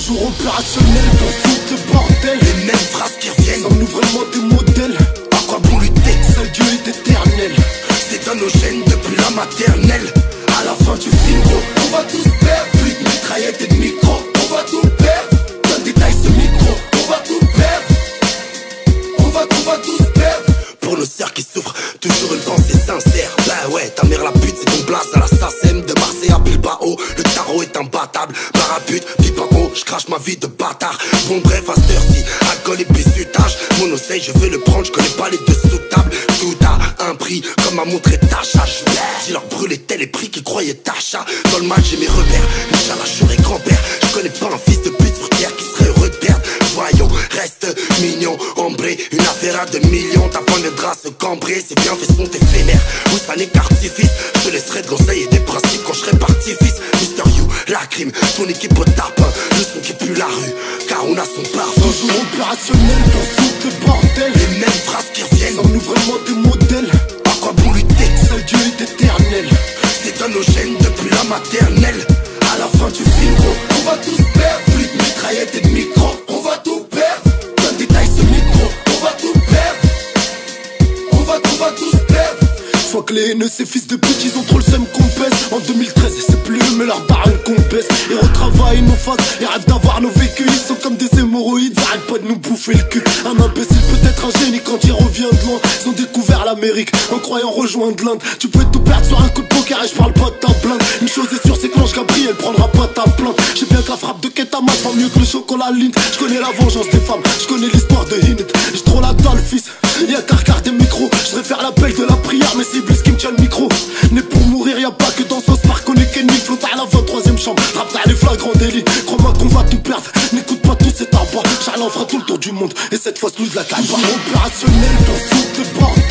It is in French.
Toujours opérationnel pour foutre le bordel. Les mêmes phrases qui reviennent. Sommes-nous vraiment des modèles? À quoi bon lutter? Seul Dieu est éternel. C'est dans nos gènes depuis la maternelle. À la fin du film, gros, on va tous perdre. Plus de mitraillettes et de micro, on va tout perdre. Donne détail ce micro, on va tout perdre. On va tous perdre. Pour nos sœurs qui souffrent, toujours une pensée sincère. Bah ouais, ta mère la pute, c'est ton place à la SACEM. De Marseille à Bilbao, le tarot est imbattable. Barabute, pipe en haut, je crache ma vie de bâtard. Bon bref, à cette heure-ci, alcool et bisutage. Mon oseille, je veux le prendre, je connais pas les dessous de table. Tout a un prix, comme a montré Tacha. J'ai leur brûlé tel les prix qu'ils croyaient Tacha. Dans le match, j'ai mes repères, Inch'Allah, je serai grand-père. Je connais pas un fils de pute sur terre qui serait heureux de perdre. Voyons, reste mignon, ombré, une affaire à 2 millions. Ta femme viendra se cambrer, ses bienfaits sont éphémères. Oui, ça n'est qu'artifice, je te laisserai de conseils et des principes quand je serai parti, fils. Mister You, la crime, ton équipe au tapin, le son qui pue la rue, car on a son parfum. Toujours opérationnel pour foutre le bordel. Les mêmes phrases qui reviennent. Sommes-nous vraiment des modèles? À quoi bon lutter? Seul Dieu est éternel. C'est dans nos gènes depuis la maternelle. À la fin du film, gros, on va tous perdre. Plus de mitraillettes et de micro, on va tout perdre. Donne détail ce micro, on va tout perdre. On va tous perdre. Je vois que les haineux, ces fils de pute, ils ont trop le seum qu'on pèse. En 2013, c'est plus eux, mais leur barre qu'on baisse. Ils retravaillent nos faces, ils rêvent d'avoir nos vécus. Ils sont comme des hémorroïdes, ils arrêtent pas de nous bouffer le cul. Un imbécile peut être un génie quand il revient de loin. Ils ont découvert l'Amérique en croyant rejoindre l'Inde. Tu peux tout perdre sur un coup de poker et je parle pas de ta blinde. Une chose est sûre, c'est que l'ange Gabriel prendra pas ta plainte. J'ai bien que la frappe de Ketama va mieux que le chocolat Lint. Je connais la vengeance des femmes, je connais l'histoire de Hinet. J'ai trop la dalle, fils, y'a qu'à regarder micro. Je réfère l'appel de la prière, mais c'est Bliss qui me tient le micro. Né pour mourir, y'a pas que dans ce spark qu'on est Kenny. Flotte à la 23e chambre, rap dans les flagrants délits. Crois-moi qu'on va tout perdre, n'écoute pas tous ces tabacs. Charles en fera tout le tour du monde, et cette fois, lose la caille. Opérationnel pour foutre le bordel.